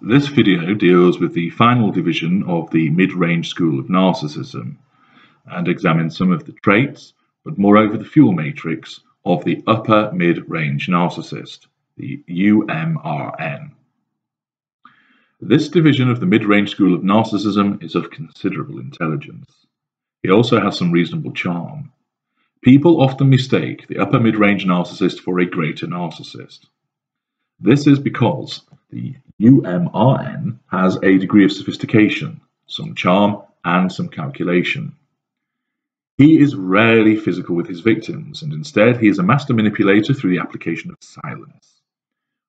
This video deals with the final division of the mid-range school of narcissism and examines some of the traits, but moreover the fuel matrix of the upper mid-range narcissist, the UMRN. This division of the mid-range school of narcissism is of considerable intelligence. It also has some reasonable charm. People often mistake the upper mid-range narcissist for a greater narcissist. This is because the UMRN has a degree of sophistication, some charm, and some calculation. He is rarely physical with his victims, and instead he is a master manipulator through the application of silence.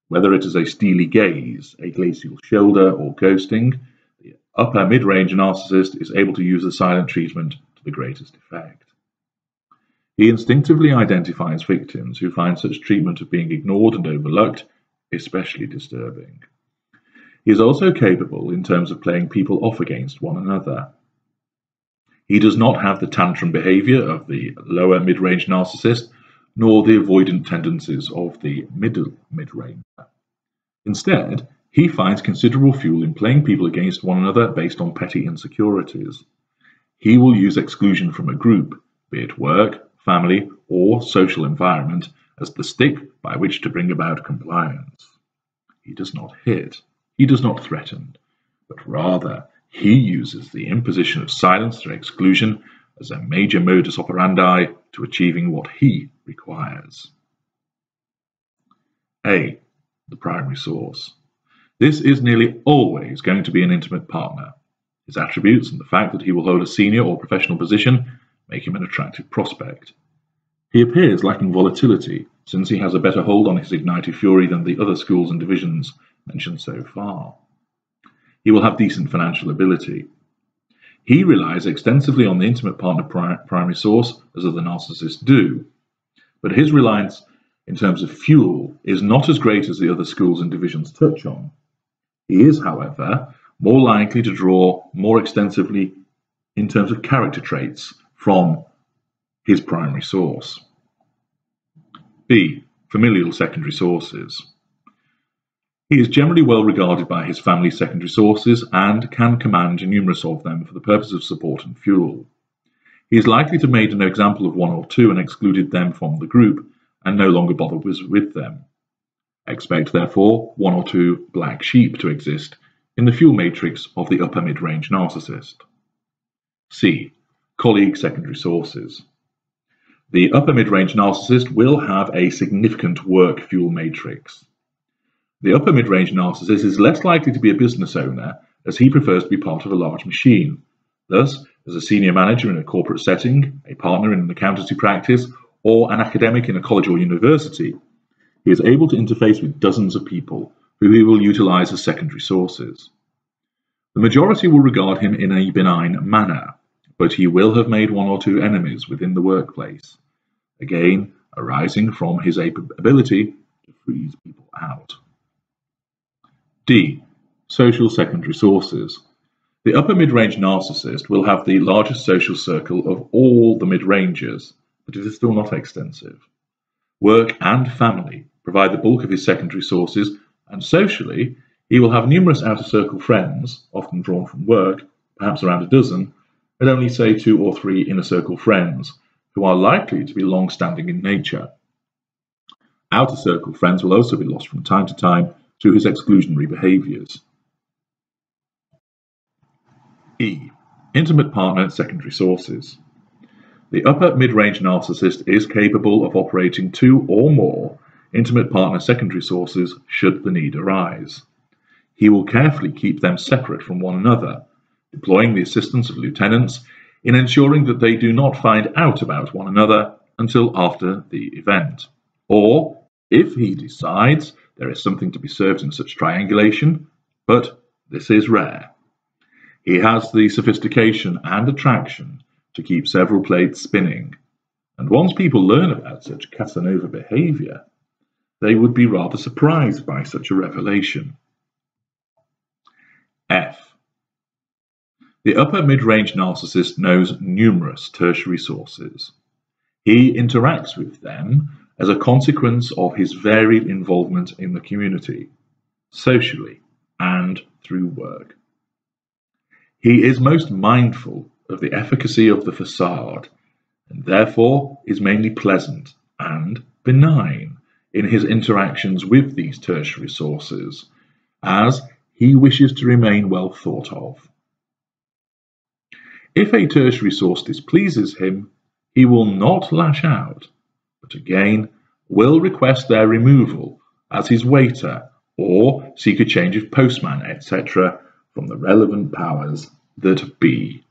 Whether it is a steely gaze, a glacial shoulder, or ghosting, the upper mid-range narcissist is able to use the silent treatment to the greatest effect. He instinctively identifies victims who find such treatment of being ignored and overlooked especially disturbing. He is also capable in terms of playing people off against one another. He does not have the tantrum behavior of the lower mid-range narcissist, nor the avoidant tendencies of the middle mid-range. Instead, he finds considerable fuel in playing people against one another based on petty insecurities. He will use exclusion from a group, be it work, family, or social environment, as the stick by which to bring about compliance. He does not hit, he does not threaten, but rather he uses the imposition of silence through exclusion as a major modus operandi to achieving what he requires. A. The primary source. This is nearly always going to be an intimate partner. His attributes and the fact that he will hold a senior or professional position make him an attractive prospect. He appears lacking volatility, since he has a better hold on his ignited fury than the other schools and divisions mentioned so far. He will have decent financial ability. He relies extensively on the intimate partner primary source, as other narcissists do, but his reliance in terms of fuel is not as great as the other schools and divisions touch on. He is, however, more likely to draw more extensively in terms of character traits from his primary source. B. Familial secondary sources. He is generally well regarded by his family's secondary sources and can command numerous of them for the purpose of support and fuel. He is likely to have made an example of one or two and excluded them from the group and no longer bothered with them. Expect, therefore, one or two black sheep to exist in the fuel matrix of the upper mid-range narcissist. C. Colleague secondary sources. The upper mid-range narcissist will have a significant work fuel matrix. The upper mid-range narcissist is less likely to be a business owner, as he prefers to be part of a large machine. Thus, as a senior manager in a corporate setting, a partner in an accountancy practice, or an academic in a college or university, he is able to interface with dozens of people who he will utilize as secondary sources. The majority will regard him in a benign manner, but he will have made one or two enemies within the workplace, again arising from his ability to freeze people out. D. Social secondary sources. The upper mid-range narcissist will have the largest social circle of all the mid-rangers, but it is still not extensive. Work and family provide the bulk of his secondary sources, and socially, he will have numerous outer circle friends, often drawn from work, perhaps around a dozen, and only say 2 or 3 inner circle friends, who are likely to be long-standing in nature. Outer circle friends will also be lost from time to time to his exclusionary behaviours. E. Intimate partner secondary sources. The upper mid-range narcissist is capable of operating 2 or more intimate partner secondary sources should the need arise. He will carefully keep them separate from one another, deploying the assistance of lieutenants in ensuring that they do not find out about one another until after the event. Or, if he decides there is something to be served in such triangulation, but this is rare. He has the sophistication and attraction to keep several plates spinning, and once people learn about such Casanova behavior, they would be rather surprised by such a revelation. F. The upper mid-range narcissist knows numerous tertiary sources. He interacts with them as a consequence of his varied involvement in the community, socially, and through work. He is most mindful of the efficacy of the facade, and therefore is mainly pleasant and benign in his interactions with these tertiary sources, as he wishes to remain well thought of. If a tertiary source displeases him, he will not lash out, but again will request their removal as his waiter or seek a change of postman, etc., from the relevant powers that be.